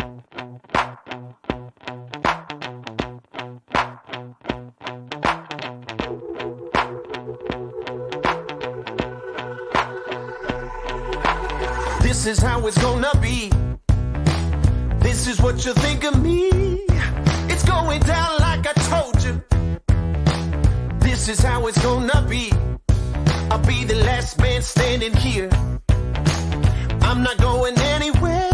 This is how it's gonna be. This is what you think of me. It's going down like I told you. This is how it's gonna be. I'll be the last man standing here. I'm not going anywhere.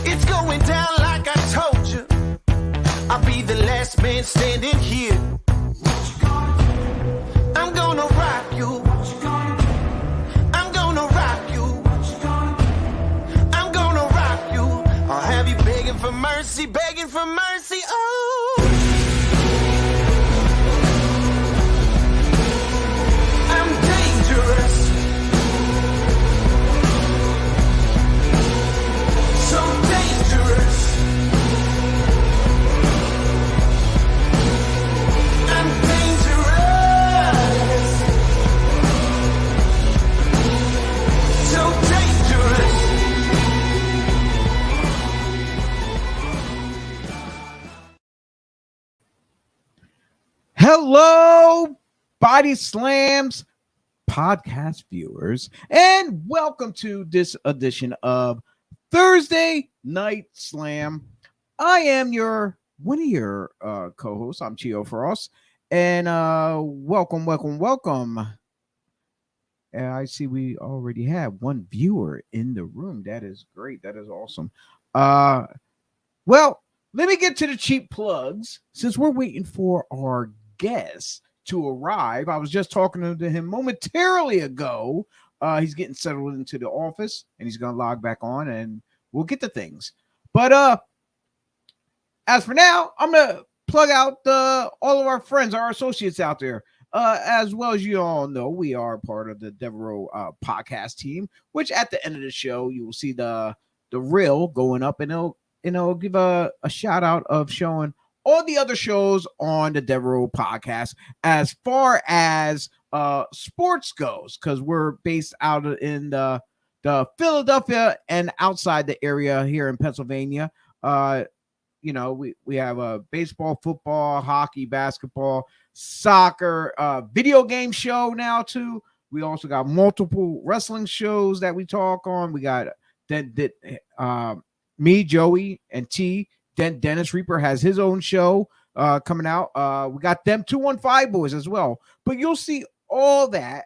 It's going down like I told you. I'll be the last man standing here. I'm gonna rock you. I'm gonna rock you. I'm gonna rock you. I'll have you begging for mercy, begging for mercy. Oh, I'm dangerous. So dangerous. I'm dangerous. So dangerous. Hello, Body Slams podcast viewers, and welcome to this edition of Thursday Night Slam. I am one of your co-hosts. I'm Chio Frost, and welcome. And I see we already have one viewer in the room. That is great. That is awesome. Well, let me get to the cheap plugs since we're waiting for our guest to arrive. I was just talking to him momentarily ago. He's getting settled into the office and he's gonna log back on and we'll get to things. But as for now, I'm gonna plug out all of our friends, our associates out there. As well as you all know, we are part of the Devereaux podcast team, which at the end of the show you will see the reel going up, and it'll give a shout out of showing all the other shows on the Devereaux podcast as far as sports goes, because we're based out in the Philadelphia and outside the area here in Pennsylvania. We have a baseball, football, hockey, basketball, soccer, video game show now too. We also got multiple wrestling shows that we talk on. We got me, Joey, and T. Dennis Reaper has his own show coming out. We got them 215 boys as well. But you'll see all that.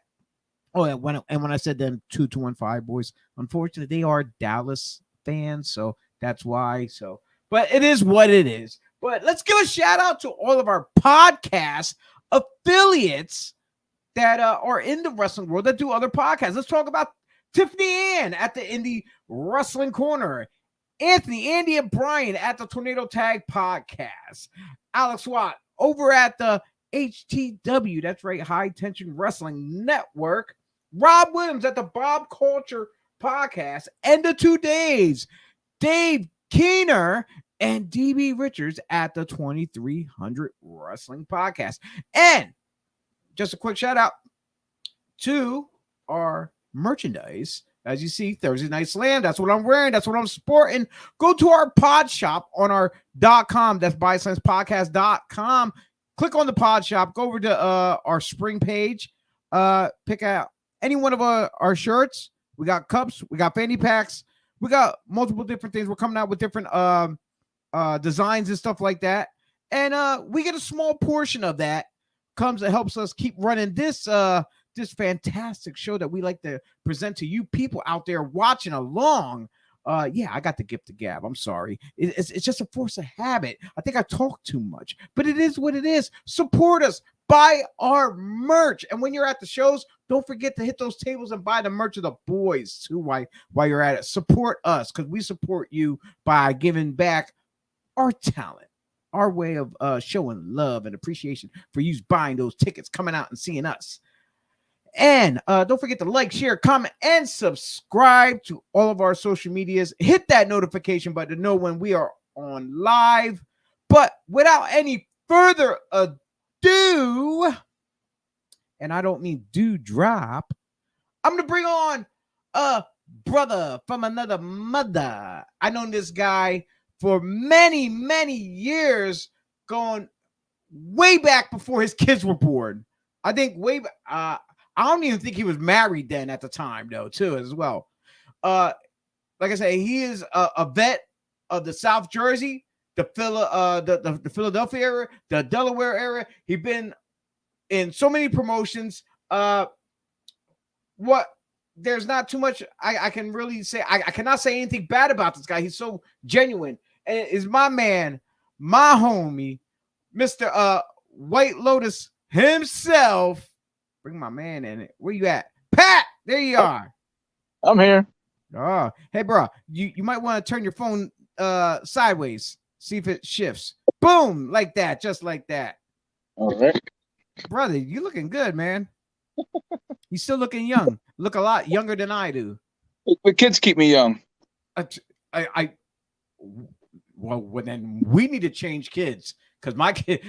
Oh, yeah, when I said them 215 boys, unfortunately they are Dallas fans, so that's why. So, but it is what it is. But let's give a shout out to all of our podcast affiliates that are in the wrestling world that do other podcasts. Let's talk about Tiffany Ann at the Indie Wrestling Corner, Anthony, Andy, and Brian at the Tornado Tag Podcast, Alex Watt over at the HTW, that's right, High Tension Wrestling Network, Rob Williams at the Bob Culture Podcast, and the 2 days, Dave Keener and DB Richards at the 2300 Wrestling Podcast. And just a quick shout out to our merchandise. As you see, Thursday Night Slam, that's what I'm wearing. That's what I'm sporting. Go to our pod shop on our .com. That's bodyslamspodcast.com. Click on the pod shop. Go over to our spring page. Pick out any one of our shirts. We got cups. We got fanny packs. We got multiple different things. We're coming out with different designs and stuff like that. And we get a small portion of that comes and helps us keep running this fantastic show that we like to present to you people out there watching along. I got the gift of gab. I'm sorry. It's just a force of habit. I think I talk too much, but it is what it is. Support us. Buy our merch. And when you're at the shows, don't forget to hit those tables and buy the merch of the boys too while you're at it. Support us because we support you by giving back our talent, our way of showing love and appreciation for you buying those tickets, coming out and seeing us. And don't forget to like, share, comment, and subscribe to all of our social medias. Hit that notification button to know when we are on live. But without any further ado, and I don't mean drop, I'm going to bring on a brother from another mother. I known this guy for many, many years, going way back before his kids were born. I think way back. I don't even think he was married then at the time, though, too, as well. Like I say, he is a vet of the South Jersey, the Philadelphia area, the Delaware area. He's been in so many promotions. There's not too much I can really say. I cannot say anything bad about this guy. He's so genuine. And is my man, my homie, Mr. White Lotus himself. Bring my man in it. Where you at? Pat, there you are. I'm here. Oh, hey, bro. You might want to turn your phone sideways. See if it shifts. Boom, like that, just like that. All right. Brother, you looking good, man. You still looking young. Look a lot younger than I do. The kids keep me young. Well, then we need to change kids because my kid,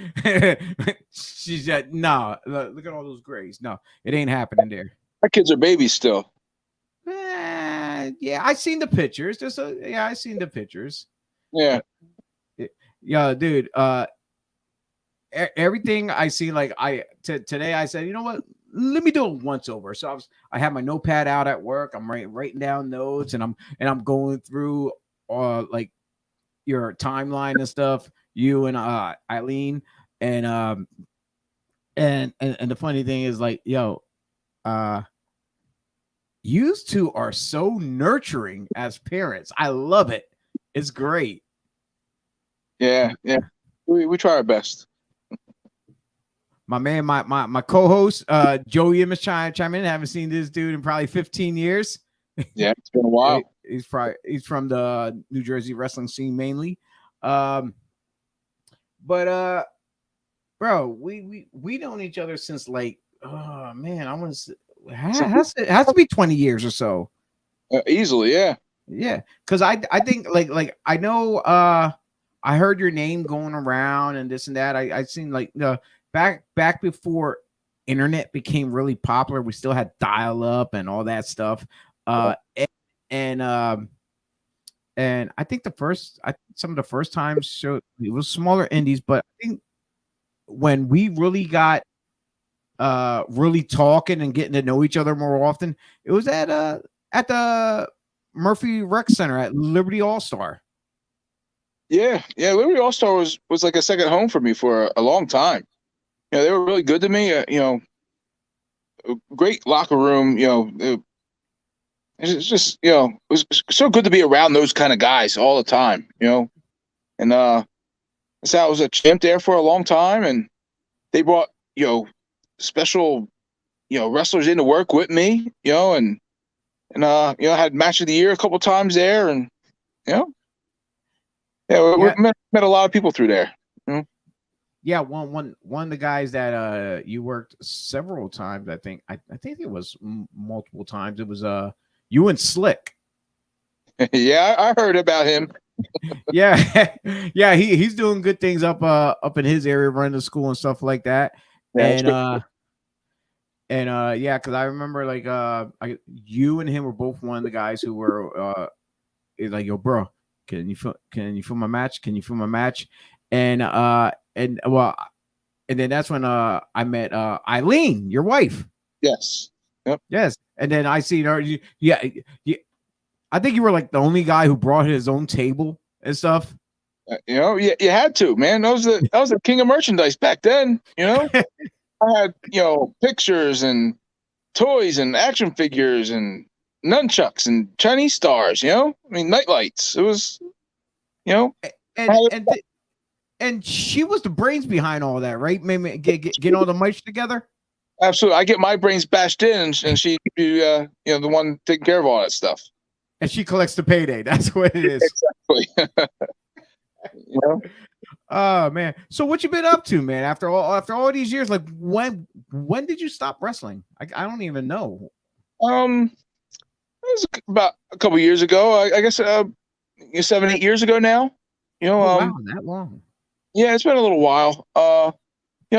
she's no. Look at all those grays. No, it ain't happening there. My kids are babies still. Yeah, I seen the pictures. I seen the pictures. Yeah. Yeah, dude. Everything I see, like today, I said, you know what? Let me do it once over. So I have my notepad out at work. I'm writing down notes, and I'm going through like your timeline and stuff. You and Eileen, and the funny thing is, like, yo, you two are so nurturing as parents. I love it. It's great. Yeah. We try our best. My man, my co-host, Joey Image chime in. I haven't seen this dude in probably 15 years. Yeah, it's been a while. He's from the New Jersey wrestling scene mainly. But bro, we known each other since, like, oh man, I want to say it has to be 20 years or so. Easily, yeah. Yeah, because I think like I know I heard your name going around and this and that. I seen like the back before internet became really popular. We still had dial up and all that stuff. And I think some of the first times showed it was smaller indies, but I think when we really got really talking and getting to know each other more often, it was at the Murphy Rec Center at Liberty All-Star. Yeah, Liberty All-Star was like a second home for me for a long time. You know, they were really good to me. A great locker room. It's just, it was so good to be around those kind of guys all the time. And so I was a champ there for a long time, and they brought special wrestlers in to work with me. And I had match of the year a couple times there, and we met a lot of people through there. Yeah, one of the guys that you worked several times. I think it was multiple times. It was you and Slick. Yeah, I heard about him. yeah, he's doing good things up in his area, running the school and stuff like that. Yeah, because I remember like you and him were both one of the guys who were like, yo, bro, can you film my match? Can you film my match? And then that's when I met Eileen, your wife. Yes. Yep. Yes. And then I seen her. I think you were like the only guy who brought his own table and stuff. You had to, man. That was the king of merchandise back then. I had pictures and toys and action figures and nunchucks and Chinese stars. I mean, nightlights. It was, and she was the brains behind all that, right? Maybe get all the mics together. Absolutely. I get my brains bashed in, and she the one taking care of all that stuff. And she collects the payday. That's what it is. Exactly. Oh man. So what you been up to, man? After all these years, like when did you stop wrestling? I don't even know. It was about a couple years ago. I guess 7-8 years ago now. Wow, that long. Yeah, it's been a little while. I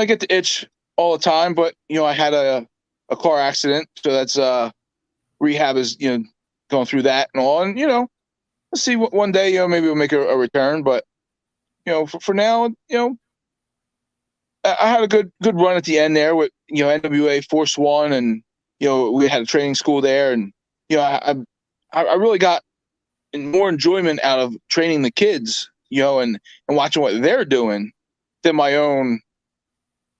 get the itch all the time, but I had a car accident, so that's rehab is going through that and all, and let's see what one day, maybe we'll make a return. But for now, I had a good run at the end there with NWA Force One, and we had a training school there, and I really got more enjoyment out of training the kids, and watching what they're doing than my own,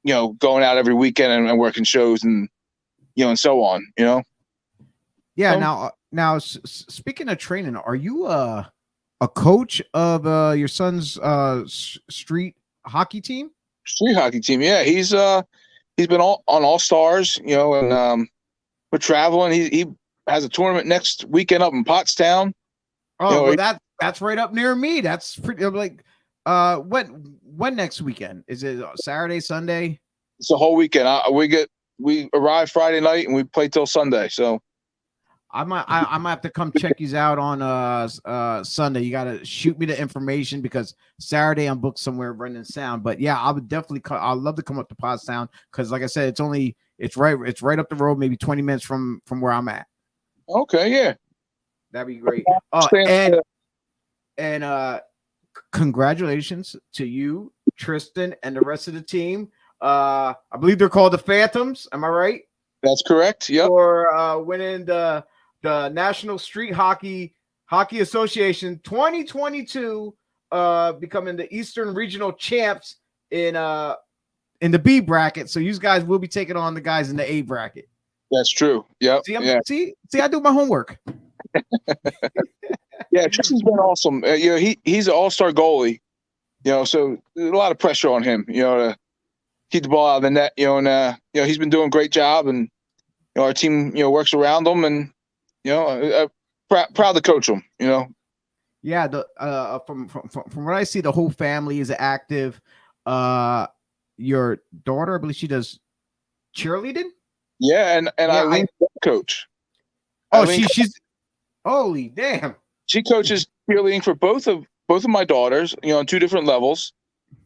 going out every weekend and working shows and and so on. Yeah. Now, speaking of training, are you a coach of your son's street hockey team? Street hockey team, yeah. He's been on All Stars, and we're traveling. He has a tournament next weekend up in Pottstown. Oh, well, that's right up near me. That's pretty like when next weekend? Is it Saturday, Sunday? It's a whole weekend. We arrive Friday night and we play till Sunday. So I might have to come check you out on Sunday. You got to shoot me the information because Saturday I'm booked somewhere running sound. But yeah, I would definitely I'd love to come up to Pottstown because like I said, it's right up the road, maybe 20 minutes from where I'm at. Okay, yeah. That'd be great. And congratulations to you, Tristan, and the rest of the team. I believe they're called the Phantoms. Am I right? That's correct. Yep. For winning the National Street Hockey Association 2022, becoming the Eastern Regional champs in the B bracket. So you guys will be taking on the guys in the A bracket. That's true. Yep. See, I do my homework. Yeah, Tristan's been awesome. He's an all-star goalie. So there's a lot of pressure on him. To keep the ball out of the net. And he's been doing a great job, and our team works around him, and proud to coach him. Yeah. From what I see, the whole family is active. Your daughter, I believe she does cheerleading. Yeah, and Eileen coach. Oh, she's holy damn. She coaches cheerleading for both of my daughters, on 2 different levels.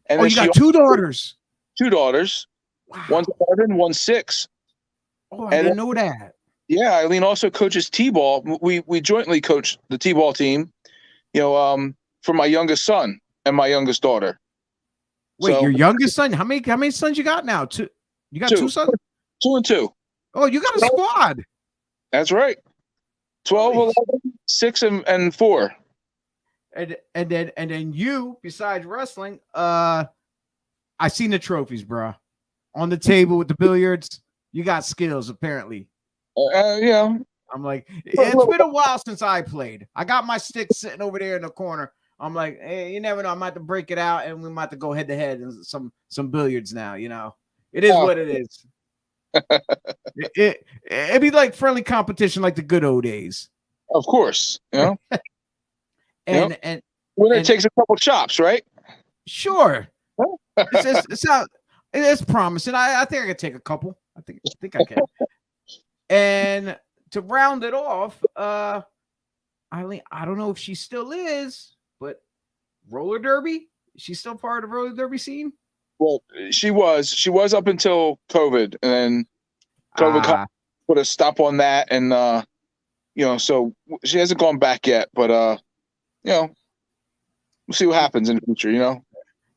And you got 2 daughters. 2 daughters. Wow. One's 11, one's 6. Oh, I didn't know that. Yeah, Eileen also coaches T-ball. We jointly coach the T-ball team, for my youngest son and my youngest daughter. Wait, your youngest son? How many sons you got now? 2. You got 2 sons? 2 and 2. Oh, you got a squad. That's right. 12, 11, 6, and 4. And then you, besides wrestling, I seen the trophies, bro, on the table with the billiards. You got skills, apparently. Yeah. I'm like, it's been a while since I played. I got my stick sitting over there in the corner. I'm like, hey, you never know. I might have to break it out, and we might have to go head to head in some billiards now. It is what it is. It'd be like friendly competition, like the good old days. Of course, and winner takes a couple chops, right? Sure. It's promising. I think I can take a couple. I think I can. And to round it off, Eileen, I don't know if she still is, but roller derby, she's still part of the roller derby scene. Well, she was up until COVID, and then COVID put a stop on that, and so she hasn't gone back yet. But we'll see what happens in the future.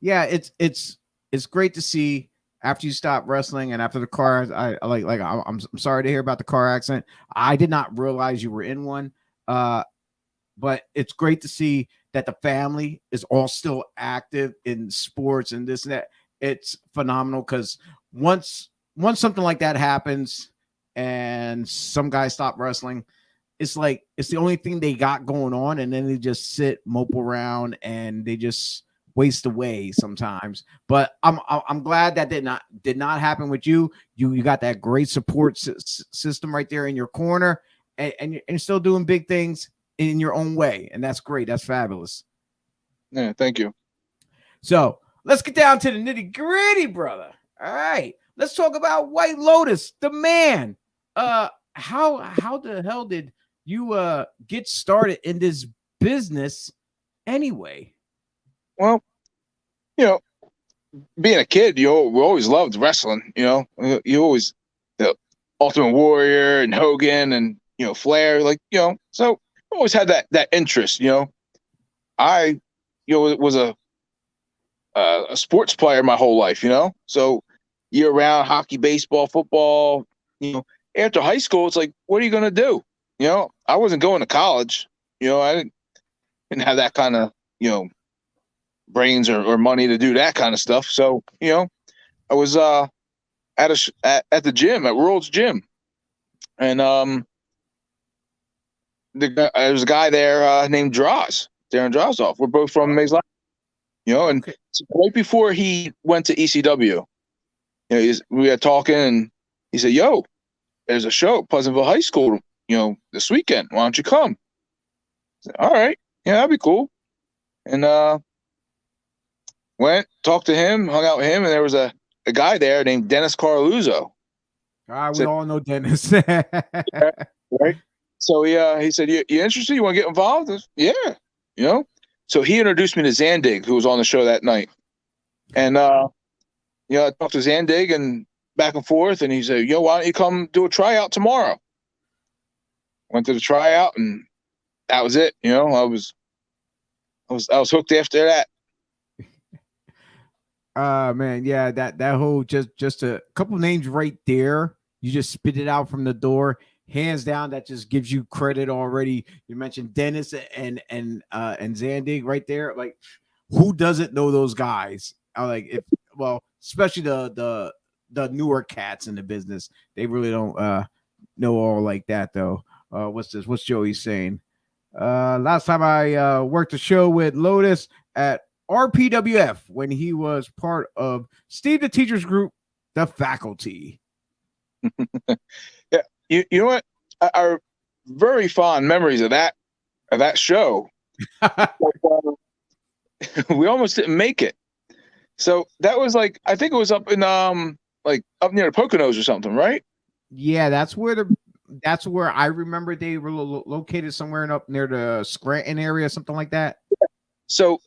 Yeah, it's great to see after you stop wrestling and after the car. I'm sorry to hear about the car accident. I did not realize you were in one. But it's great to see that the family is all still active in sports and this and that. It's phenomenal because once something like that happens and some guys stop wrestling, it's like it's the only thing they got going on, and then they just sit, mope around, and they just waste away sometimes. But I'm glad that did not happen with you. You got that great support system right there in your corner, and you're still doing big things in your own way, and that's great. That's fabulous. Yeah, thank you. So let's get down to the nitty gritty, brother. All right, let's talk about White Lotus, the man. How the hell did you get started in this business anyway? Well, being a kid, we always loved wrestling. You always Ultimate Warrior and Hogan and Flair, so always had that interest. I, was a sports player my whole life, so year round hockey, baseball, football, after high school, it's like, what are you going to do? I wasn't going to college, I didn't have that kind of, brains or money to do that kind of stuff. So, I was at the gym at World's Gym, and there was a guy there named Darren Drozoff. We're both from Mays Landing, and so right before he went to ECW, we were talking, and he said, "Yo, there's a show at Pleasantville High School, this weekend. Why don't you come?" I said, "All right, yeah, that'd be cool." And went, talked to him, hung out with him, and there was a guy there named Dennis Carluzzo. We all know Dennis. Right. So he said, "You interested? You want to get involved?" I said, yeah, So he introduced me to Zandig, who was on the show that night. And I talked to Zandig and back and forth, and he said, "Why don't you come do a tryout tomorrow?" Went to the tryout, and that was it. I was hooked after that. Man, yeah, that whole just a couple names right there. You just spit it out from the door, hands down. That just gives you credit already. You mentioned Dennis and Zandig right there. Like, who doesn't know those guys? Especially the newer cats in the business. They really don't know all like that though. What's this? What's Joey saying? Last time I worked a show with Lotus at RPWF when he was part of Steve the Teacher's group, The Faculty. Yeah, you know what? Our very fond memories of that show. We almost didn't make it. So that was like, I think it was up in up near the Poconos or something, right? Yeah, that's where I remember they were located somewhere up near the Scranton area, something like that. So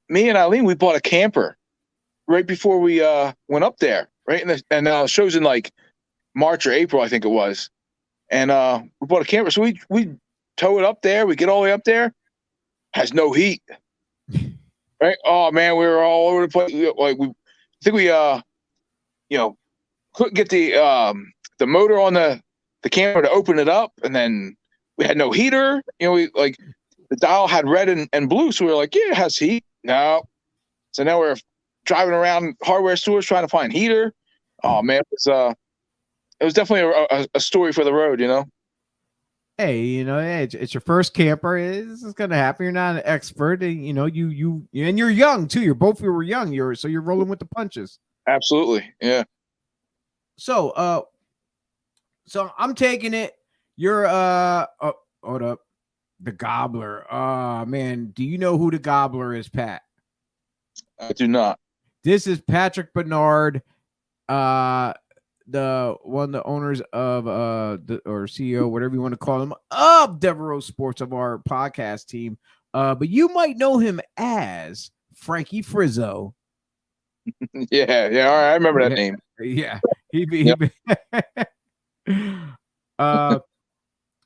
me and Eileen, we bought a camper right before we went up there, right? And the show's in like March or April, I think it was. And we bought a camper. So we tow it up there. We get all the way up there. Has no heat. Right? Oh man, we were all over the place. Like I think we couldn't get the motor on the camera to open it up, and then we had no heater. The dial had red and blue, so we were like, yeah, it has heat. No. So now we're driving around hardware stores trying to find heater. Oh man, it was definitely a story for the road, Hey, it's your first camper. This is gonna happen. You're not an expert, and you and you're young too. You were young. You're rolling with the punches. Absolutely, yeah. So I'm taking it. You're hold up, the Gobbler. Man, do you know who the Gobbler is, Pat? I do not. This is Patrick Bernard, the owners of or CEO, whatever you want to call him, of Devereaux Sports, of our podcast team. But you might know him as Frankie Frizzo. Yeah. All right, I remember that name. Yeah,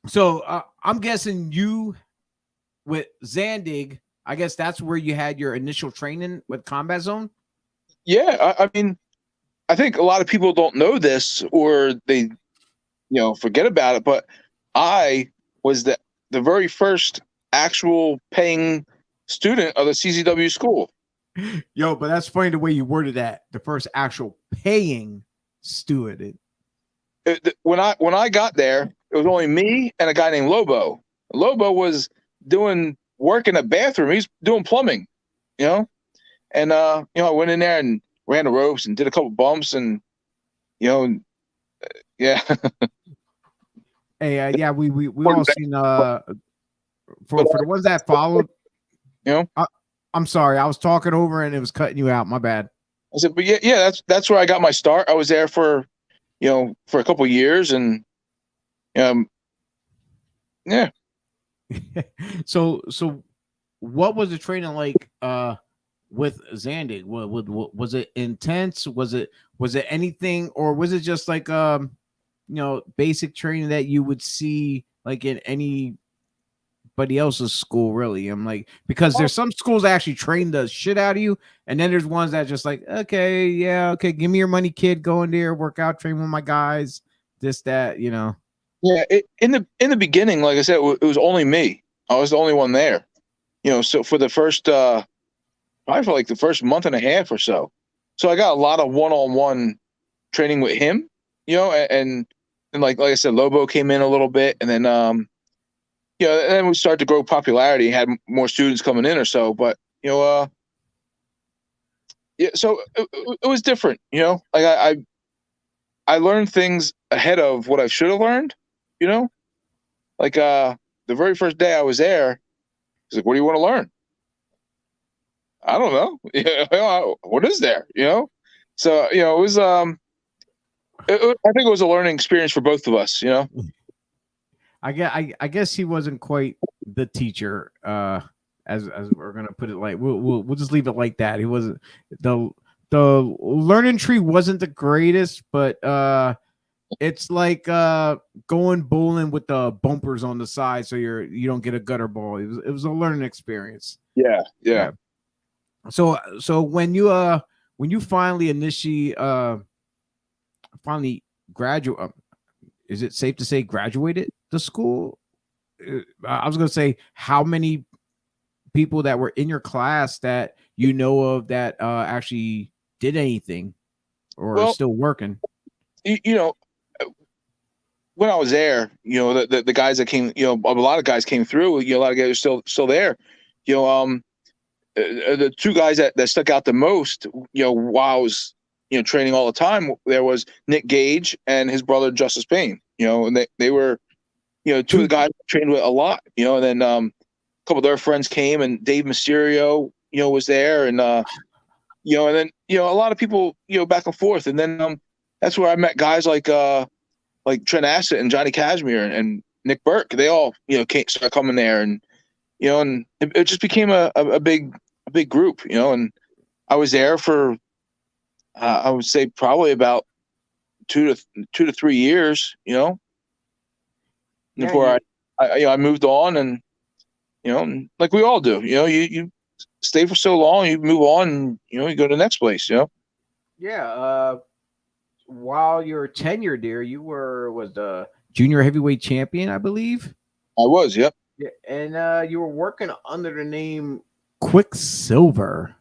So I'm guessing you with Zandig. I guess that's where you had your initial training with Combat Zone. Yeah, I mean, I think a lot of people don't know this, or they, forget about it. But I was the very first actual paying student of the CZW school. Yo, but that's funny the way you worded that. The first actual paying student. When I got there, it was only me and a guy named Lobo. Lobo was doing work in a bathroom. He's doing plumbing, And I went in there and ran the ropes and did a couple bumps, and yeah. Hey, yeah, we all seen for the ones that followed. I'm sorry, I was talking over and it was cutting you out. My bad. I said, but yeah, that's where I got my start. I was there for for a couple of years, and yeah. So what was the training like with Zandig? Was it intense? Was it anything, or was it just like basic training that you would see like in any anybody else's school, really. I'm like, because there's some schools that actually train the shit out of you, and then there's ones that just like, okay, yeah, okay, give me your money, kid, go in there, work out, train with my guys, this, that, you know. Yeah, in the beginning, like I said, it was only me. I was the only one there. You know, so for the first probably for like the first month and a half or so. So I got a lot of one-on-one training with him, you know, and like I said, Lobo came in a little bit, and then you know, and then we started to grow popularity, had more students coming in or so, but you know, yeah, so it was different, you know. Like I learned things ahead of what I should have learned, you know. Like the very first day I was there, he's like, "What do you want to learn?" I don't know. Yeah, what is there? You know. So you know, it was I think it was a learning experience for both of us. You know. I guess he wasn't quite the teacher, as we're gonna put it. Like we'll just leave it like that. He wasn't the learning tree wasn't the greatest, but it's like going bowling with the bumpers on the side, so you don't get a gutter ball. It was a learning experience. Yeah. So when you finally finally graduate, is it safe to say graduated the school? I was gonna say, how many people that were in your class that you know of that actually did anything or are still working? You know, when I was there, you know, the guys that came, you know, a lot of guys came through. You know, a lot of guys are still there. You know, the two guys that stuck out the most, you know, while I was, you know, training all the time, there was Nick Gage and his brother Justice Payne. You know, and they were, you know, two of the guys I trained with a lot. You know, and then a couple of their friends came, and Dave Mysterio, you know, was there, and you know, and then you know, a lot of people, you know, back and forth, and then that's where I met guys like Trent Asset and Johnny Kashmere and Nick Burke. They all, you know, started coming there, and you know, and it just became a big group, you know. And I was there for I would say probably about 2 to 3 years, you know, before I moved on, and you know, like we all do, you know, you stay for so long, you move on, and you know, you go to the next place, you know. Yeah. While you're tenured there, you was the junior heavyweight champion, I believe. I was, yep. Yeah, and you were working under the name Quicksilver.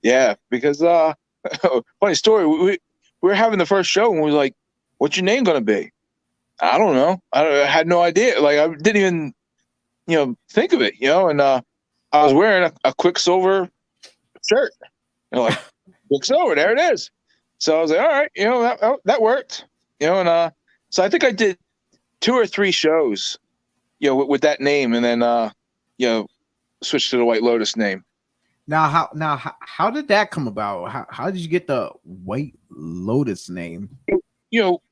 Yeah, because funny story, we were having the first show, and we were like, "What's your name gonna be?" I don't know. I had no idea. Like I didn't even, you know, think of it. You know, and I was wearing a Quicksilver shirt. You know, like Quicksilver, there it is. So I was like, all right, you know, that worked. You know, and so I think I did 2 or 3 shows, you know, with that name, and then you know, switched to the White Lotus name. Now how did that come about? How did you get the White Lotus name? You know,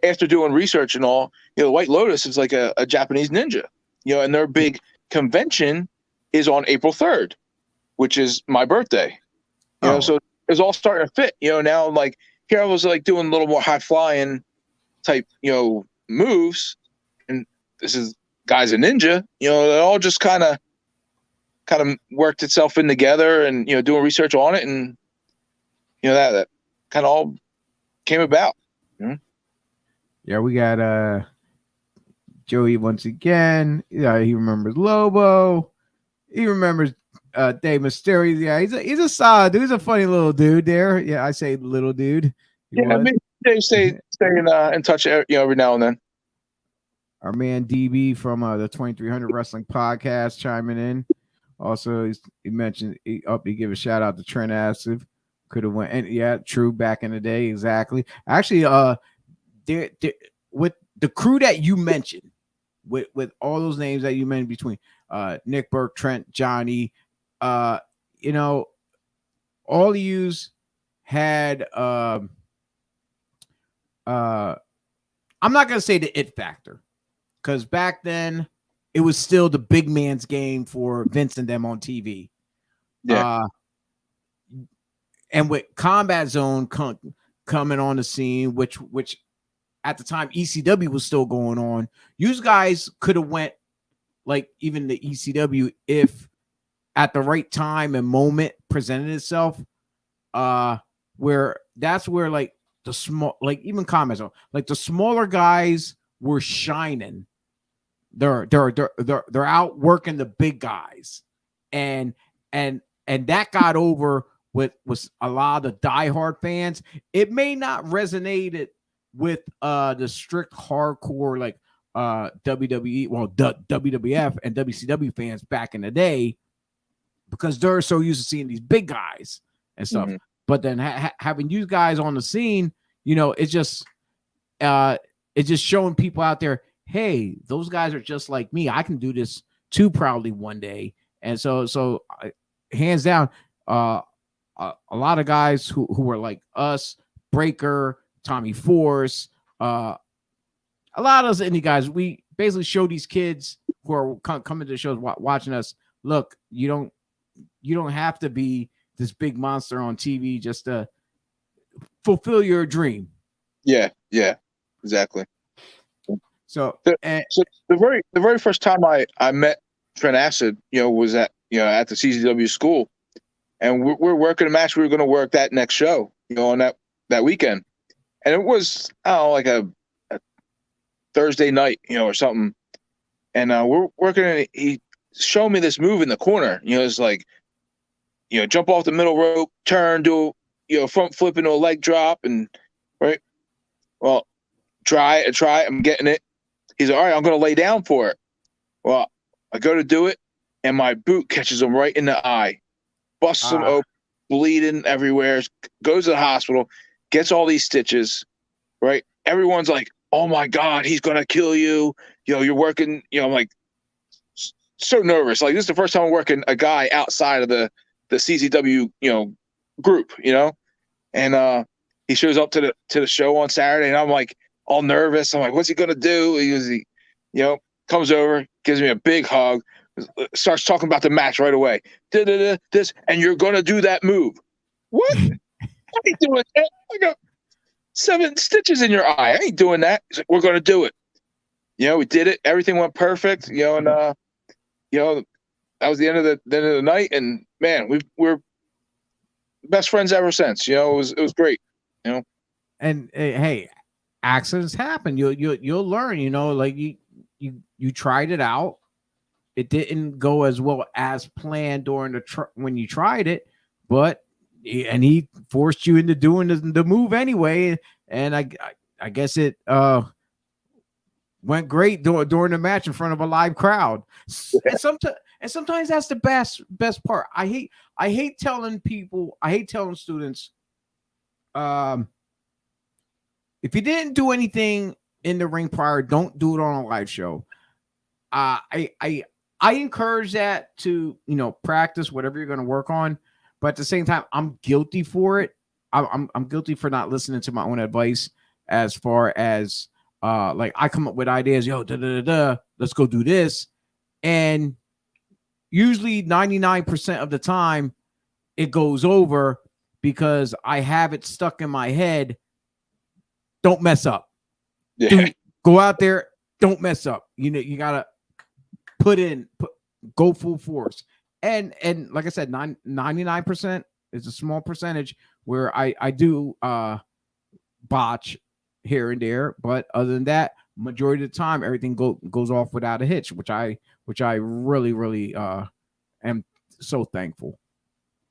after doing research and all, you know, the White Lotus is like a Japanese ninja, you know, and their big convention is on April 3rd, which is my birthday. You know, so it was all starting to fit. You know, now like here I was like doing a little more high flying type, you know, moves, and this is Guy's a Ninja. You know, it all just kind of worked itself in together, and you know, doing research on it, and you know, that kind of all came about. You know? Yeah, we got Joey once again. Yeah, he remembers Lobo. He remembers Dave Mysterio. Yeah, he's a solid dude. He's a funny little dude there. Yeah, I say little dude. I mean, they stay in touch, you know, every now and then. Our man DB from the 2300 Wrestling Podcast chiming in. Also, he mentioned he gave a shout out to Trent Asif. Could have went, and yeah, true, back in the day, exactly. Actually, with the crew that you mentioned, with all those names that you mentioned between Nick Burke, Trent, Johnny, you know, all of yous had I'm not gonna say the it factor, because back then it was still the big man's game for Vince and them on TV. Yeah. And with Combat Zone coming on the scene, which at the time ECW was still going on, you guys could have went like even the ECW, if at the right time and moment presented itself, where that's where like the small, like even comments, like the smaller guys were shining. They're out working the big guys, and that got over with a lot of the diehard fans. It may not resonate with the strict hardcore like WWE, well, WWF and WCW fans back in the day, because they're so used to seeing these big guys and stuff. Mhm. But then having you guys on the scene, it's just showing people out there, hey, those guys are just like me. I can do this too, probably one day. And so hands down, a lot of guys who were like us, Breaker, Tommy Force, a lot of us indie guys, we basically show these kids who are coming to the shows, watching us, look, you don't have to be this big monster on TV just to fulfill your dream. Yeah, exactly. So the very first time I met Trent Acid, was at the CZW school, and we're working a match. We were going to work that next show, on that weekend, and it was, I don't know, like a Thursday night, or something, and we're working, and he showed me this move in the corner. It's like, jump off the middle rope, turn, do front flip into a leg drop, and right. Well, try it. I'm getting it. He's like, all right, I'm going to lay down for it. Well, I go to do it, and my boot catches him right in the eye, busts him open, bleeding everywhere, goes to the hospital, gets all these stitches, right? Everyone's like, oh, my God, he's going to kill you. You're working, I'm like, so nervous. Like, this is the first time I'm working a guy outside of the CZW, group, and he shows up to the show on Saturday, and I'm like, all nervous. I'm like, what's he gonna do? He comes over, gives me a big hug, starts talking about the match right away. This, and you're gonna do that move. What? I ain't doing that. I got 7 stitches in your eye. I ain't doing that. He's like, we're gonna do it. We did it. Everything went perfect. And that was the end of the night. And man, we're best friends ever since. It was great. And hey, accidents happen. You'll learn. Like you tried it out. It didn't go as well as planned during when you tried it, but he forced you into doing the move anyway. And I guess it went great during the match in front of a live crowd. And sometimes that's the best part. I hate telling people. I hate telling students. If you didn't do anything in the ring prior, don't do it on a live show. I encourage that to practice whatever you're going to work on, but at the same time, I'm guilty for it. I'm guilty for not listening to my own advice as far as like I come up with ideas. Let's go do this, and usually 99% of the time it goes over because I have it stuck in my head. Don't mess up. Yeah. Go out there. Don't mess up. You gotta go full force. And like I said, 99% is a small percentage where I do botch here and there, but other than that, majority of the time everything goes off without a hitch, which I really am so thankful.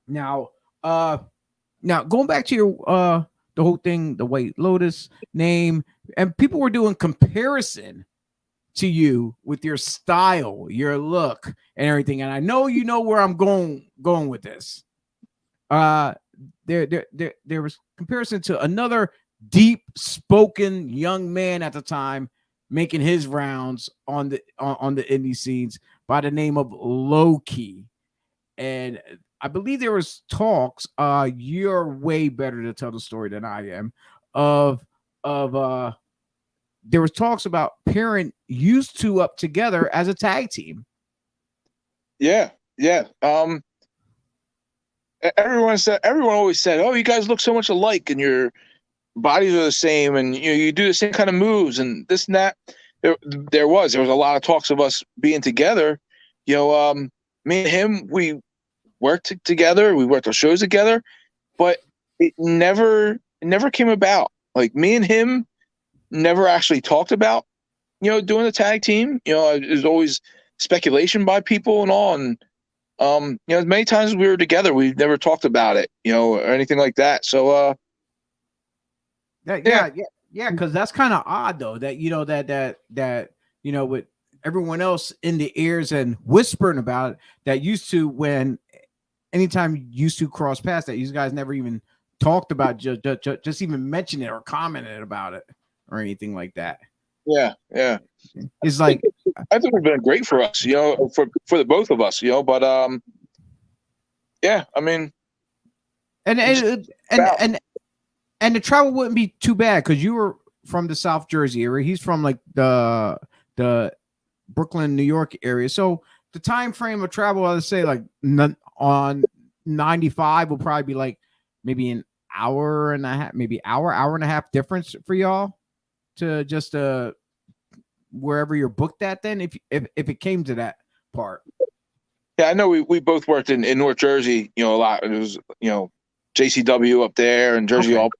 Now going back to your the whole thing, the White Lotus name, and people were doing comparison to you with your style, your look, and everything. And I know you know where I'm going with this. There was comparison to another deep spoken young man at the time making his rounds on the indie scenes by the name of Loki. And I believe there was talks, you're way better to tell the story than I am, of there was talks about pairing used to up together as a tag team. Yeah. Everyone always said, oh, you guys look so much alike and your bodies are the same and you do the same kind of moves and this and that. there was a lot of talks of us being together. Me and him, we worked together. We worked on shows together, but it never came about. Like me and him never actually talked about, doing the tag team. It was always speculation by people and all. And, as many times as we were together, we never talked about it, or anything like that. So, yeah, because that's kind of odd though, that that with everyone else in the ears and whispering about it, that used to, when anytime you used to cross paths, that you guys never even talked about, just even mentioned it or commented about it or anything like that. Yeah. It's like, I think it's been great for us, for the both of us, but yeah, I mean, and the travel wouldn't be too bad because you were from the South Jersey area. He's from like the Brooklyn, New York area. So the time frame of travel, I would say, like on 95 will probably be like maybe an hour and a half, maybe hour and a half difference for y'all to just wherever you're booked at. Then if it came to that part. Yeah, I know we both worked in North Jersey, a lot. It was, JCW up there and Jersey, all,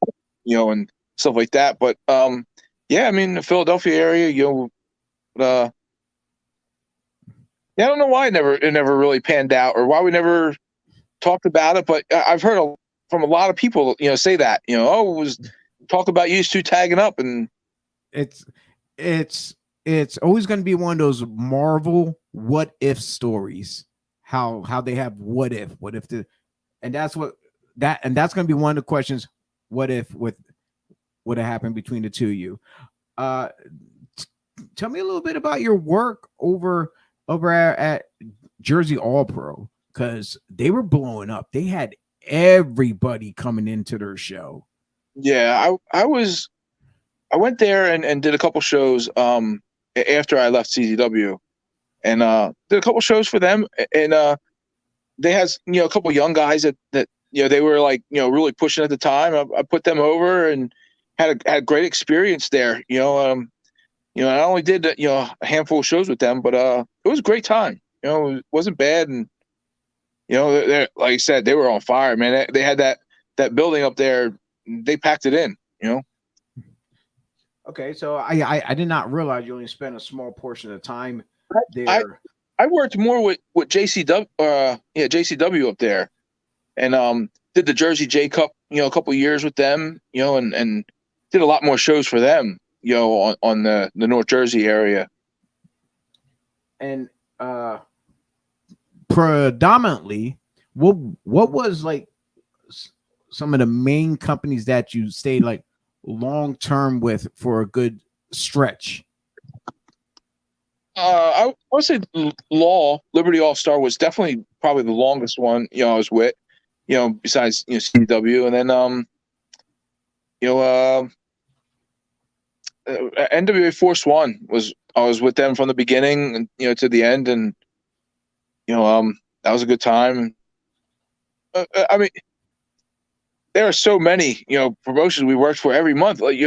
and stuff like that. But yeah, I mean, the Philadelphia area, yeah, I don't know why it never really panned out or why we never talked about it. But I've heard from a lot of people, say that, it was talk about you two tagging up, and it's always going to be one of those Marvel what if stories. How they have what if and that's going to be one of the questions. What if would have happened between the two of you? Tell me a little bit about your work over at Jersey All Pro, because they were blowing up. They had everybody coming into their show. Yeah, I went there and did a couple shows after I left CZW, and did a couple shows for them, and they had a couple young guys that they were like really pushing at the time. I put them over and had a great experience there. I only did a handful of shows with them, but it was a great time. It wasn't bad, and they're, like I said, they were on fire, man. They had that building up there. They packed it in. Okay, so I did not realize you only spent a small portion of the time there. I worked more with JCW, JCW up there, and did the Jersey J Cup, a couple of years with them, and did a lot more shows for them, on the North Jersey area. And predominantly, what was like some of the main companies that you stayed like long term with for a good stretch? I would say Liberty All Star was definitely probably the longest one I was with, besides CW, and then NWA Force One I was with them from the beginning and to the end, and that was a good time. I mean, there are so many promotions we worked for every month, like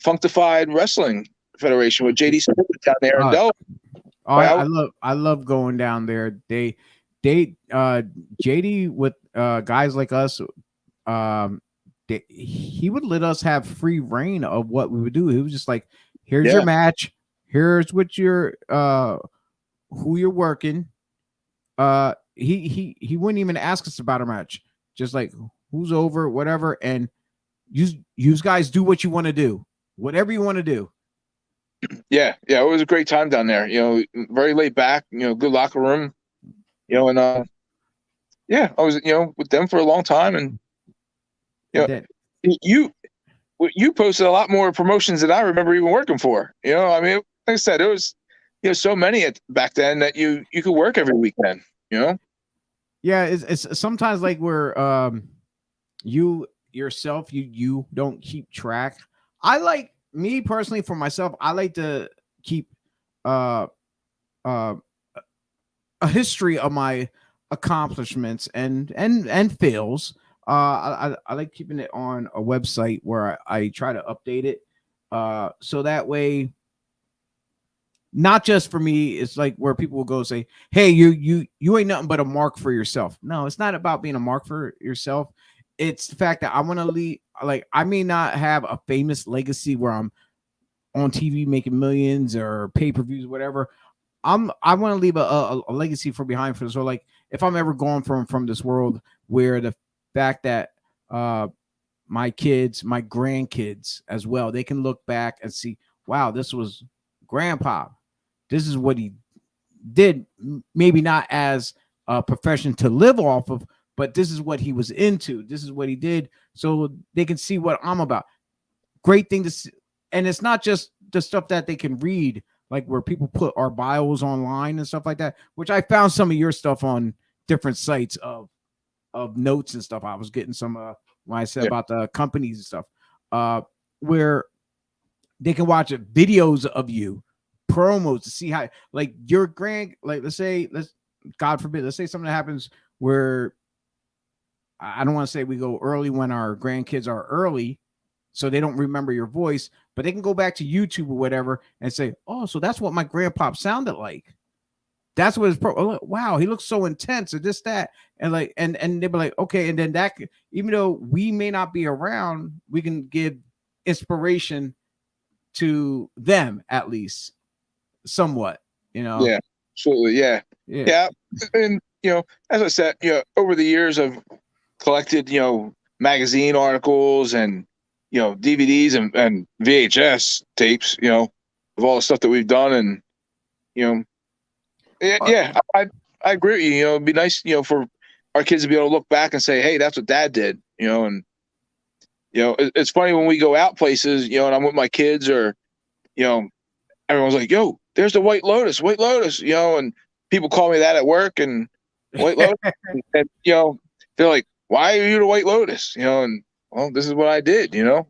Funkdafied Wrestling Federation with JD Smith down there in Delaware. I love going down there. They JD with guys like us, he would let us have free reign of what we would do. He was just like, here's your match, here's what you're who you're working. He wouldn't even ask us about a match, just like who's over, whatever, and you guys do what you want to do, whatever you want to do. Yeah, it was a great time down there. Very laid back. Good locker room. And I was with them for a long time, and you posted a lot more promotions than I remember even working for. I mean, like I said, it was so many back then that you could work every weekend. Yeah, it's sometimes like where you yourself you don't keep track. I like. Me personally, for myself, I like to keep a history of my accomplishments and fails. I like keeping it on a website where I try to update it, so that way not just for me. It's like where people will go say, "Hey, you ain't nothing but a mark for yourself." No, it's not about being a mark for yourself. It's the fact that I want to leave. Like, I may not have a famous legacy where I'm on TV making millions or pay-per-views, whatever. I want to leave a legacy for behind for. So like, if I'm ever gone from this world, where the fact that my kids, my grandkids as well, they can look back and see, wow, this was grandpa. This is what he did. Maybe not as a profession to live off of, but this is what he was into. This is what he did. So they can see what I'm about. Great thing to see. And it's not just the stuff that they can read, like where people put our bios online and stuff like that, which I found some of your stuff on different sites of notes and stuff. I was getting some when I said about the companies and stuff, where they can watch videos of you, promos, to see how, like, your like, let's God forbid, let's say something happens where I don't want to say we go early when our grandkids are early, so they don't remember your voice, but they can go back to YouTube or whatever and say, oh, so that's what my grandpa sounded like. That's what his wow, he looks so intense or this, that. And like, and they'll be like, okay. And then that, even though we may not be around, we can give inspiration to them, at least somewhat, you know? Yeah, absolutely. Yeah. And, as I said, over the years I've collected, magazine articles and, DVDs and VHS tapes, of all the stuff that we've done. And, I agree with you. It'd be nice, for our kids to be able to look back and say, hey, that's what dad did, and, it's funny when we go out places, and I'm with my kids, or, everyone's like, yo, there's the White Lotus, and people call me that at work, and White Lotus, and, they're like, why are you the White Lotus? And, well, this is what I did, Do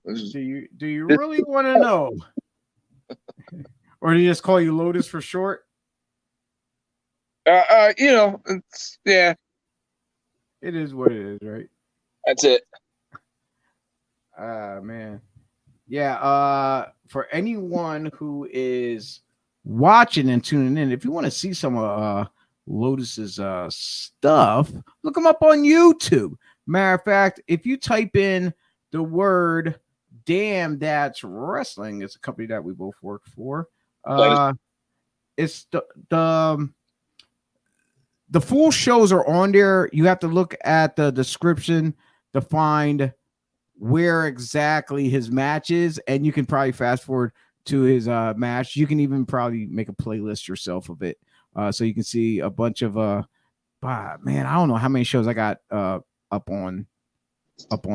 you really want to know? Or do you just call you Lotus for short? It's, yeah. It is what it is, right? That's it. Man. Yeah, for anyone who is watching and tuning in, if you want to see some of Lotus's stuff, look them up on YouTube. Matter of fact, if you type in the word "Damn That's Wrestling," it's a company that we both work for. It's the full shows are on there. You have to look at the description to find where exactly his match is, and you can probably fast forward to his match. You can even probably make a playlist yourself of it, so you can see a bunch of man, I don't know how many shows I got up on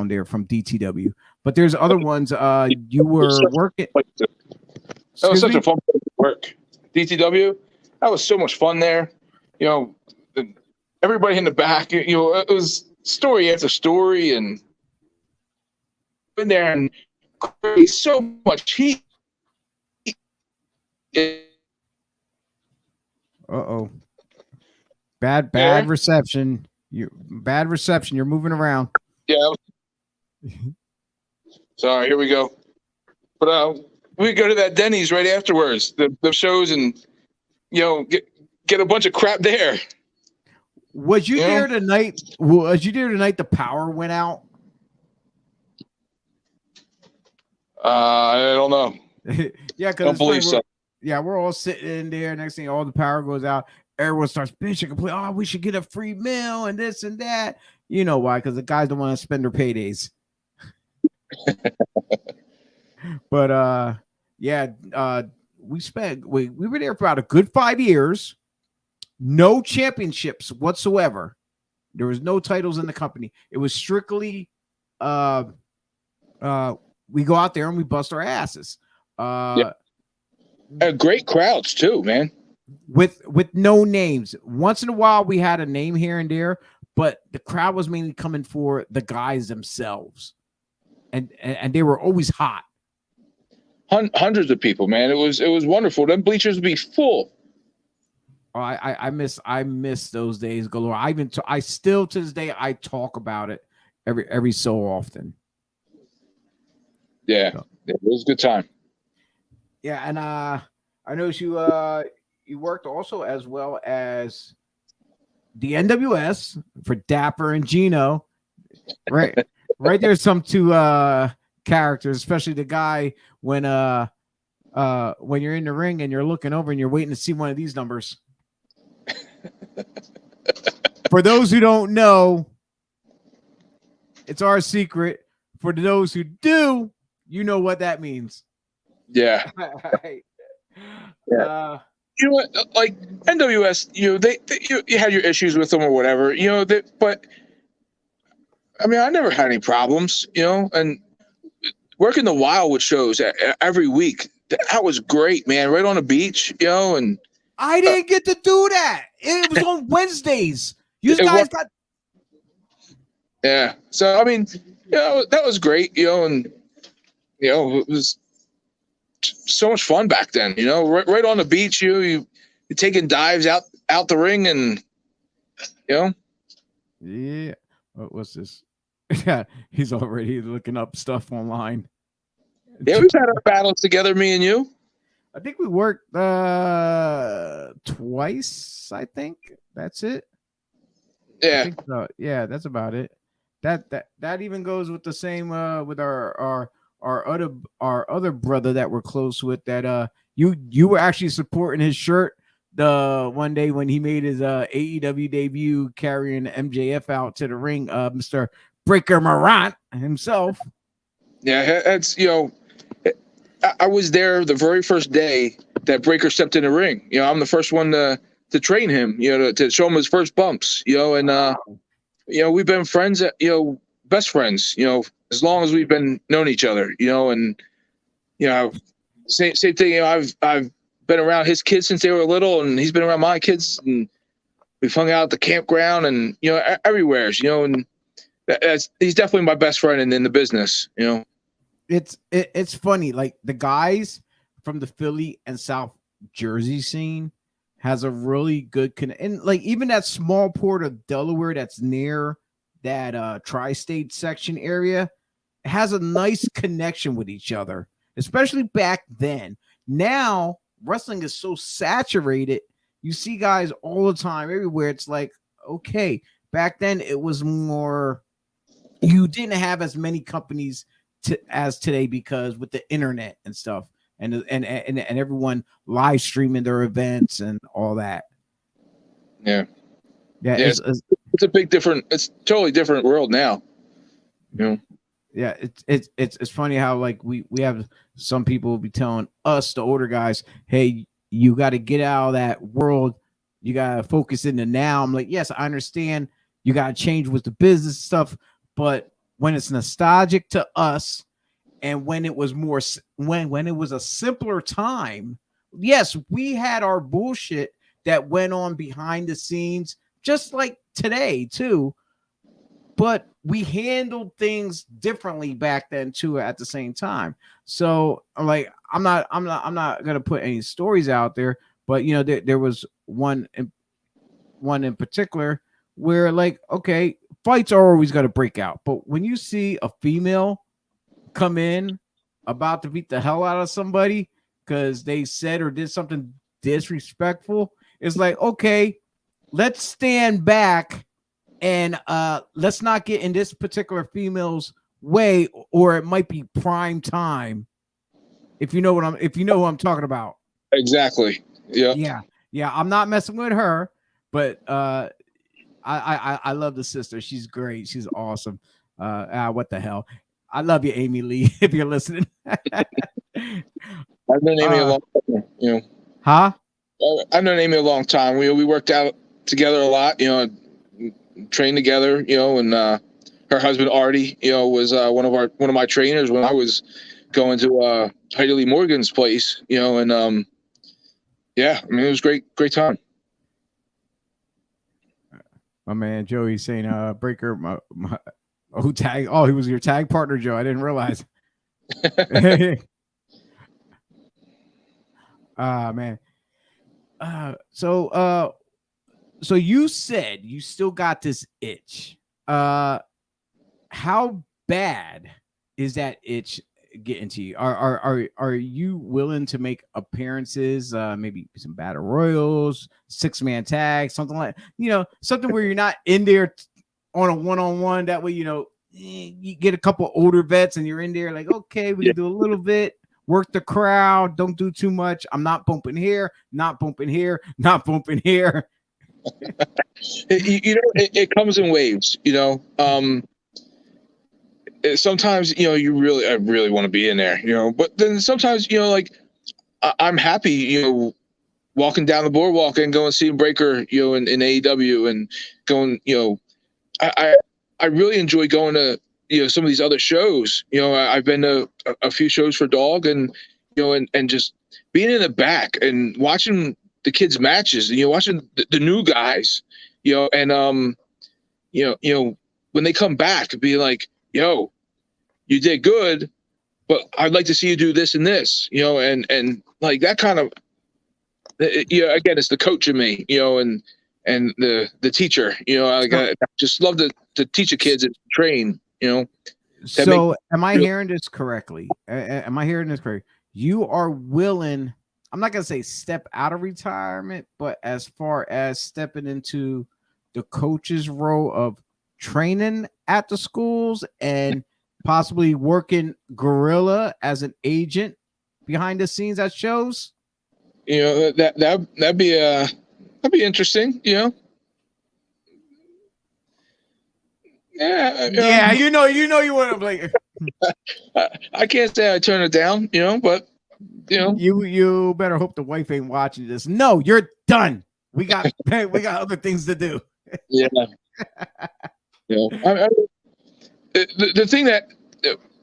there from DTW, but there's other ones you were working. That was such a fun place to work. DTW, that was so much fun there. Everybody in the back, it was story after story, and been there and so much heat. Bad reception. Bad reception. You're moving around. Yeah. Sorry, here we go. But we go to that Denny's right afterwards, the shows, and get a bunch of crap there. Was you there tonight? Was you there tonight? The power went out. I don't know. Yeah, because don't believe so. Yeah, we're all sitting in there. Next thing, all the power goes out. Everyone starts bitching, complaining. Oh, we should get a free meal and this and that. You know why? Because the guys don't want to spend their paydays. But we were there for about a good 5 years. No championships whatsoever. There was no titles in the company. It was strictly we go out there and we bust our asses. Great crowds too, man. With no names. Once in a while we had a name here and there, but the crowd was mainly coming for the guys themselves. And they were always hot. Hundreds of people, man. It was wonderful. Them bleachers would be full. Oh, I miss those days galore. I still to this day I talk about it every so often. Yeah, it was a good time. Yeah, and I know you worked also as well as the NWS for Dapper and Gino. Right. Right there's some two characters, especially the guy when you're in the ring and you're looking over and you're waiting to see one of these numbers. For those who don't know, it's our secret. For those who do, you know what that means. Yeah. Right. Yeah. You know what? Like NWS, you had your issues with them or whatever, but I mean, I never had any problems, and working the Wildwood shows every week, that was great, man. Right on the beach, and I didn't get to do that. It was on Wednesdays. You guys got. Yeah. So I mean, that was great, and it was so much fun back then. Right on the beach, you're taking dives out the ring, and Yeah. What's this? Yeah, he's already looking up stuff online. Yeah, we've had our battles together, me and you. I think we worked twice. I think that's it. Yeah. I think so. Yeah, that's about it. That even goes with the same with our other brother that we're close with. That you were actually supporting his shirt the one day when he made his AEW debut, carrying MJF out to the ring. Mr. Breaker Morant himself. Yeah, that's I was there the very first day that Breaker stepped in the ring. I'm the first one to train him. To show him his first bumps. And we've been friends. Best friends. As long as we've been known each other. And same thing. I've been around his kids since they were little, and he's been around my kids, and we've hung out at the campground, and everywhere. And he's definitely my best friend in the business. It's funny, like the guys from the Philly and South Jersey scene has a really good and like even that small port of Delaware that's near that tri-state section area has a nice connection with each other, especially back then. Now wrestling is so saturated, you see guys all the time everywhere. It's like, okay, back then it was more, you didn't have as many companies as today because with the internet and stuff and everyone live streaming their events and all that. Yeah. It's a big different. It's totally different world now. Yeah, it's funny how like we have some people be telling us, the older guys, hey, you got to get out of that world. You got to focus in the now. I'm like, yes, I understand. You got to change with the business stuff, but when it's nostalgic to us, and when it was more when it was a simpler time, yes, we had our bullshit that went on behind the scenes, just like today too. But we handled things differently back then too. At the same time, so like I'm not gonna put any stories out there, but there was one in particular where like, okay, fights are always gonna break out, but when you see a female come in about to beat the hell out of somebody because they said or did something disrespectful, it's like, okay, let's stand back and let's not get in this particular female's way, or it might be prime time. If you know who I'm talking about. Exactly. Yeah. Yeah. I'm not messing with her, but I love the sister. She's great. She's awesome. What the hell? I love you, Amy Lee, if you're listening. I've known Amy a long time. Huh? I've known Amy a long time. We worked out together a lot. Trained together. And her husband Artie, was one of my trainers when I was going to Heidi Lee Morgan's place. And yeah, I mean it was great time. My man Joey saying, Breaker, he was your tag partner, Joe. I didn't realize. Man. So you said you still got this itch. How bad is that itch? getting to you. Are you willing to make appearances? Maybe some battle royals, 6-man tag, something like something where you're not in there on a one-on-one. That way, you get a couple older vets and you're in there like, okay, we can do a little bit, work the crowd, don't do too much. I'm not bumping here, not bumping here, not bumping here. It comes in waves. Sometimes I really want to be in there. But then sometimes I'm happy walking down the boardwalk and going see Breaker in AEW and going I really enjoy going to some of these other shows. I've been to a few shows for Dog and and just being in the back and watching the kids' matches, watching the new guys, and when they come back, being like, yo, you did good, but I'd like to see you do this and this, and like that kind of, again, it's the coach in me, and the teacher, I just love to teach the kids and train, So am I hearing this correctly? Am I hearing this correctly? You are willing, I'm not going to say step out of retirement, but as far as stepping into the coach's role of training at the schools and possibly working guerrilla as an agent behind the scenes at shows? That'd be interesting, Yeah, you want to like. I can't say I turn it down, but you better hope the wife ain't watching this. No, you're done. We got other things to do. Yeah. The thing that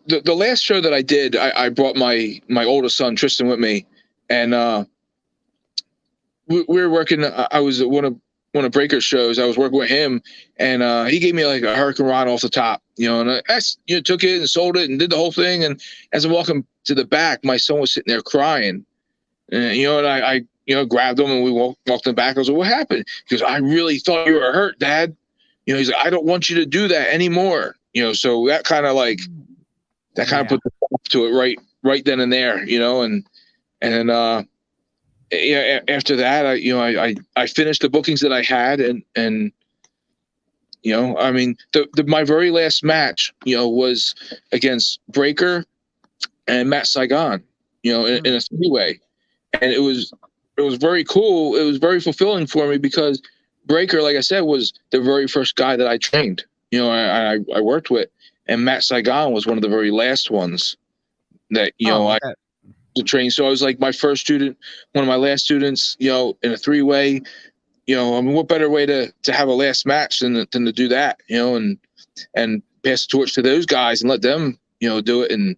the last show that I did, I brought my oldest son Tristan with me, and we were working. I was at one of Breaker's shows. I was working with him, and he gave me like a Hurricane Rod off the top, and I took it and sold it and did the whole thing. And as I'm walking to the back, my son was sitting there crying, and and I grabbed him and we walked him back. I was like, "What happened?" Because I really thought you were hurt, Dad. He's like, "I don't want you to do that anymore." So that kind of put the stop to it right then and there, and then after that, I finished the bookings that I had, and I mean, my very last match, was against Breaker and Matt Saigon, in a 3-way, and it was very cool. It was very fulfilling for me because Breaker, like I said, was the very first guy that I trained. I worked with, and Matt Saigon was one of the very last ones that I to train. So I was like my first student, one of my last students, in a 3-way. I mean, what better way to have a last match than to do that, and pass the torch to those guys and let them, do it. And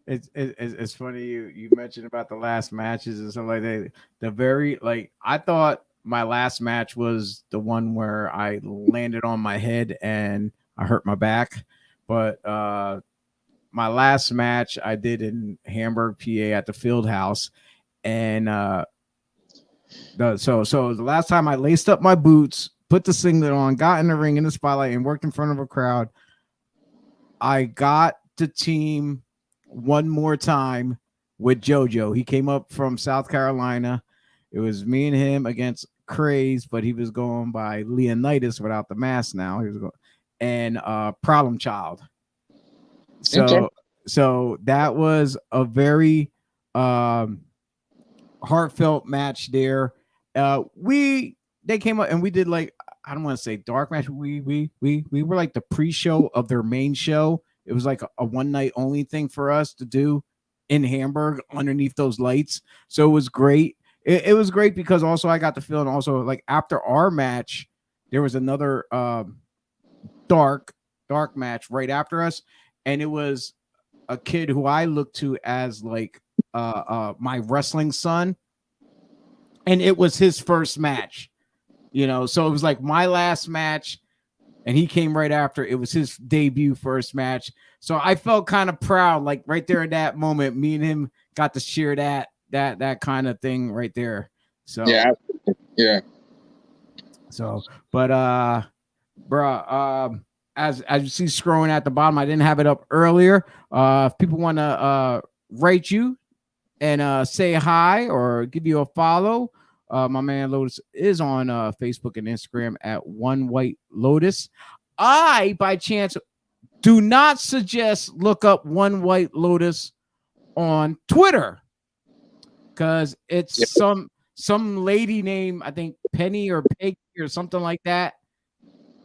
it's funny you mentioned about the last matches and stuff like that. The very I thought my last match was the one where I landed on my head and I hurt my back, but my last match I did in Hamburg, PA at the Field House, and so the last time I laced up my boots, put the singlet on, got in the ring in the spotlight, and worked in front of a crowd. I got the team one more time with JoJo. He came up from South Carolina. It was me and him against Craze, but he was going by Leonidas without the mask now. He was going and Problem Child. So that was a very heartfelt match there. They came up and we did I don't want to say dark match. We were like the pre-show of their main show. It was like a one night only thing for us to do in Hamburg underneath those lights. So it was great. It was great because also I got the feeling also after our match, there was another dark match right after us. And it was a kid who I looked to as my wrestling son. And it was his first match, so it was like my last match and he came right after. It was his debut first match. So I felt kind of proud, right there in that moment, me and him got to share that kind of thing right there. So, yeah. So, but, bruh, as you see scrolling at the bottom, I didn't have it up earlier. If people want to rate you and say hi or give you a follow, my man Lotus is on Facebook and Instagram at One White Lotus. I, by chance, do not suggest look up One White Lotus on Twitter because it's some lady named, I think Penny or Peggy or something like that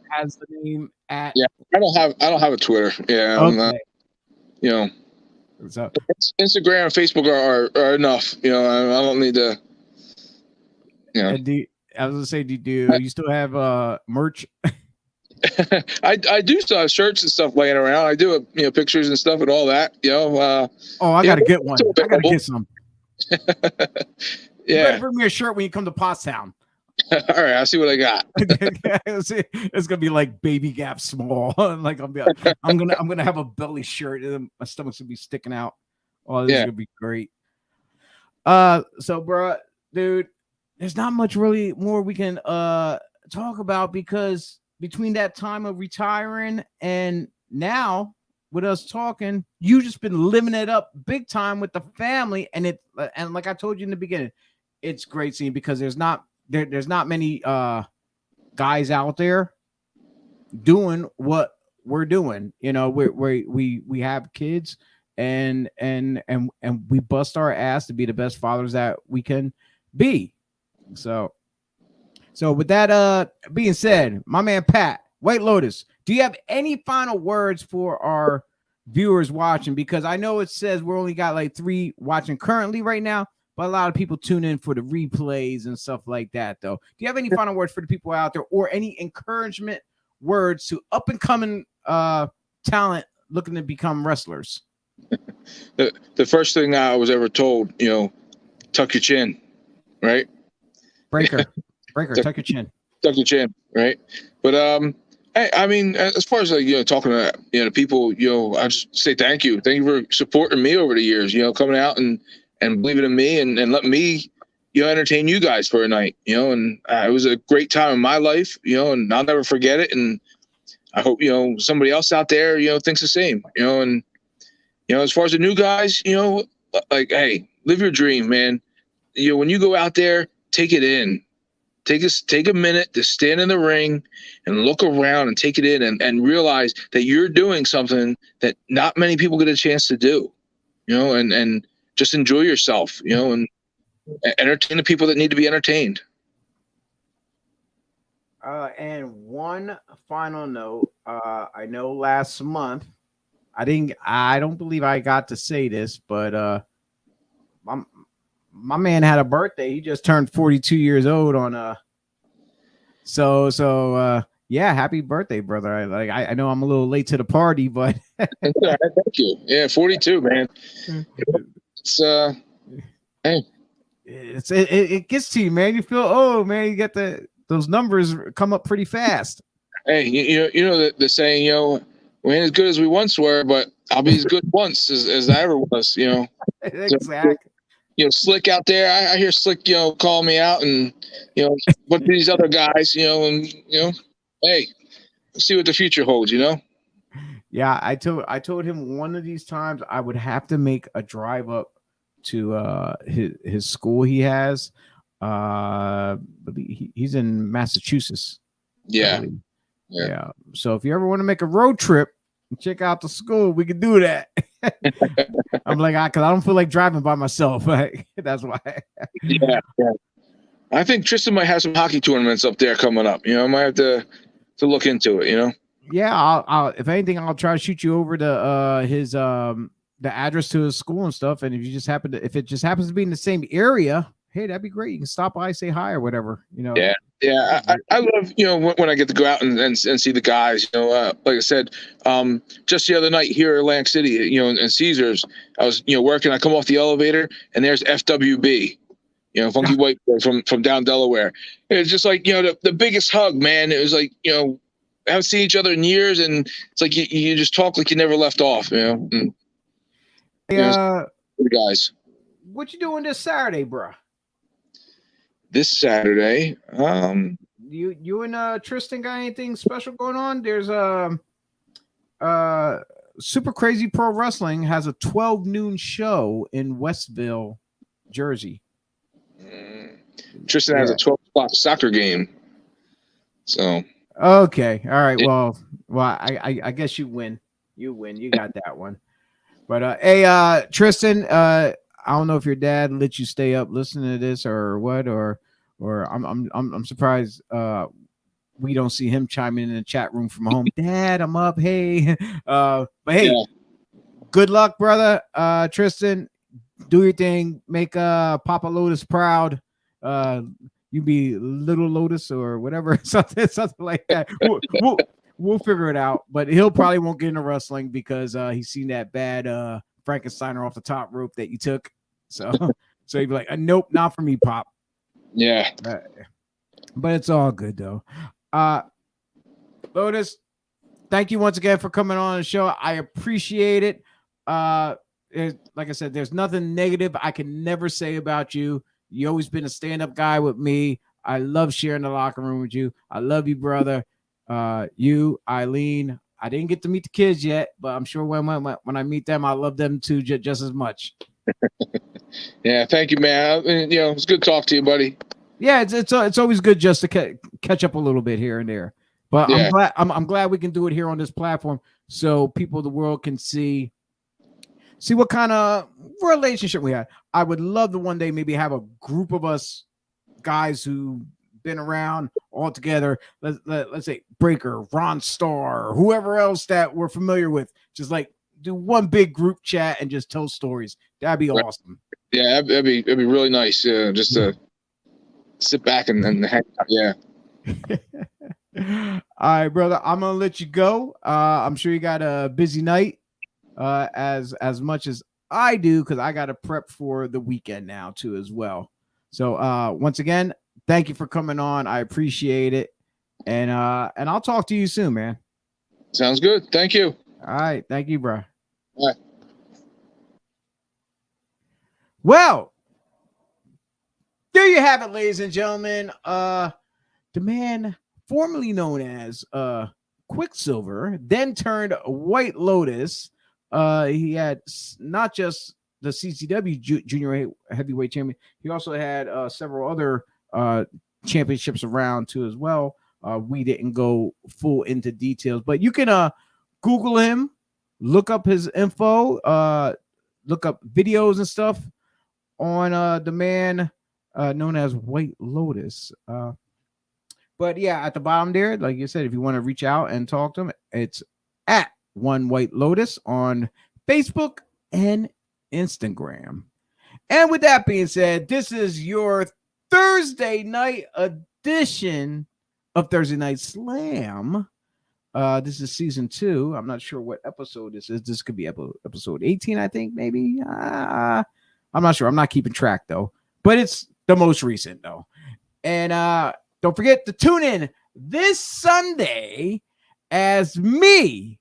has the name at. Yeah, I don't have a Twitter. Yeah, Okay. I'm not, you know. So, Instagram and Facebook are enough. You know, I don't need to. You know. I was gonna say, do you still have merch? I do still have shirts and stuff laying around. I do have, pictures and stuff and all that. I gotta get one. I gotta get some. Yeah. You better bring me a shirt when you come to Pottstown. All right, I'll see what I got. It's gonna be like Baby Gap small. Like I'm gonna have a belly shirt and my stomach's gonna be sticking out. Oh, this is gonna be great. So bro, dude, there's not much really more we can talk about because between that time of retiring and now with us talking, you just been living it up big time with the family, and like I told you in the beginning, it's great seeing because there's not many guys out there doing what we're doing. You know, we have kids and we bust our ass to be the best fathers that we can be. So with that being said, my man Pat, White Lotus, do you have any final words for our viewers watching? Because I know it says we're only got like 3 watching currently right now, but a lot of people tune in for the replays and stuff like that, though. Do you have any final words for the people out there or any encouragement words to up and coming talent looking to become wrestlers? The first thing I was ever told, tuck your chin, right? Breaker, tuck your chin. Tuck your chin, right? But I mean, as far as like talking to the people, I just say thank you for supporting me over the years. Coming out and believing in me and let me entertain you guys for a night. And it was a great time in my life. And I'll never forget it. And I hope somebody else out there thinks the same. And as far as the new guys, like, hey, live your dream, man. When you go out there, take it in. Take a minute to stand in the ring and look around and take it in and realize that you're doing something that not many people get a chance to do, and just enjoy yourself, and entertain the people that need to be entertained. And one final note, I know last month, I don't believe I got to say this, but my man had a birthday. He just turned 42 years old on so yeah, happy birthday, brother. I know I'm a little late to the party, but thank you. Yeah, 42, man. It's hey. It gets to you, man. You feel, oh man, you get those numbers come up pretty fast. Hey, you know the saying, we ain't as good as we once were, but I'll be as good once as I ever was, Exactly. Slick out there. I hear Slick, call me out and, what these other guys, and, hey, we'll see what the future holds, Yeah, I told him one of these times I would have to make a drive up to his school he has. He's in Massachusetts. Yeah. So if you ever want to make a road trip and check out the school, we can do that. I'm like, because I don't feel like driving by myself. Right? That's why. Yeah. I think Tristan might have some hockey tournaments up there coming up. I might have to look into it. Yeah, I'll if anything, I'll try to shoot you over to his the address to his school and stuff. And if it just happens to be in the same area, hey, that'd be great. You can stop by, say hi or whatever. Yeah. I love when I get to go out and see the guys. Like I said, just the other night here in Atlantic City, in Caesars, I was working. I come off the elevator and there's FWB, Funky White Boy from down Delaware. It was just like the biggest hug, man. It was like haven't seen each other in years, and it's like you just talk like you never left off. And, the guys. What you doing this Saturday, bro? This Saturday, you and Tristan got anything special going on? There's Super Crazy Pro Wrestling has a 12 noon show in Westville, Jersey. Tristan has a 12 o'clock soccer game. So okay, all right. Well, I guess you win. You win. You got that one. But hey, Tristan, I don't know if your dad let you stay up listening to this or what, or I'm surprised we don't see him chiming in the chat room from home. Dad, I'm up. Hey, but hey, good luck, brother. Tristan, do your thing. Make Papa Lotus proud. You be Little Lotus or whatever, something like that. We'll figure it out. But he'll probably won't get into wrestling because he's seen that bad Frankensteiner off the top rope that you took. So he'd be like, nope, not for me, Pop. Yeah. But it's all good though. Lotus, thank you once again for coming on the show. I appreciate it. Like I said, there's nothing negative I can never say about you. You always been a stand-up guy with me. I love sharing the locker room with you. I love you, brother. You, Eileen. I didn't get to meet the kids yet, but I'm sure when I meet them, I love them too just as much. Yeah, thank you, man. It's good to talk to you, buddy. Yeah, it's always good just to catch up a little bit here and there. But yeah. I'm glad we can do it here on this platform so people of the world can see what kind of relationship we have. I would love to one day maybe have a group of us guys who been around all together. Let's say Breaker, Ron Starr, whoever else that we're familiar with. Just like do one big group chat and just tell stories. That'd be awesome. Yeah, that'd be really nice. Just to sit back and hang out. Yeah. All right, brother. I'm gonna let you go. I'm sure you got a busy night. As much as I do, because I got to prep for the weekend now too as well. So once again, thank you for coming on. I appreciate it, and I'll talk to you soon, man. Sounds good. Thank you. All right, thank you, bro. All right. Well, there you have it, ladies and gentlemen. The man formerly known as Quicksilver, then turned White Lotus. He had not just the CCW junior heavyweight champion. He also had several other championships around too as well. We didn't go full into details, but you can Google him, look up his info, look up videos and stuff on the man known as White Lotus. But yeah, at the bottom there, like you said, if you want to reach out and talk to him, it's at One White Lotus on Facebook and Instagram. And with that being said, this is your Thursday night edition of Thursday Night Slam. This is season 2. I'm not sure what episode this is. This could be episode 18, I think, maybe. I'm not sure. I'm not keeping track though, but it's the most recent though. And don't forget to tune in this Sunday as me,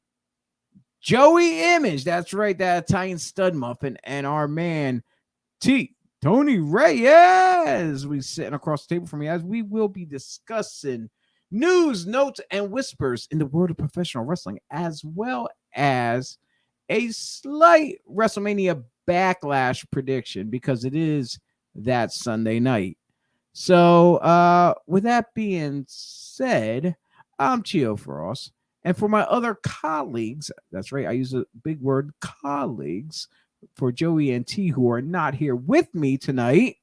Joey Image, that's right, that Italian stud muffin, and our man Tony Reyes. We sitting across the table from me as we will be discussing news, notes, and whispers in the world of professional wrestling, as well as a slight WrestleMania Backlash prediction because it is that Sunday night. So with that being said, I'm Chio Frost. And for my other colleagues, that's right, I use a big word, colleagues, for Joey and T who are not here with me tonight,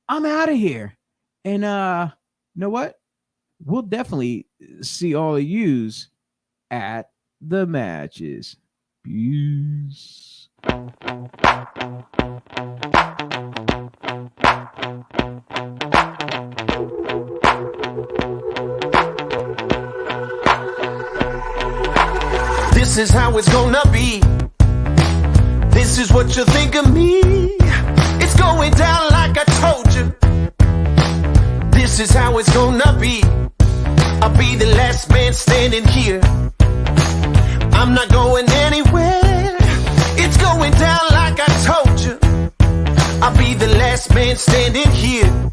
I'm out of here. And you know what? We'll definitely see all of yous at the matches. Peace. This is how it's gonna be. This is what you think of me. It's going down like I told you. This is how it's gonna be. I'll be the last man standing here. I'm not going anywhere. It's going down like I told you. I'll be the last man standing here.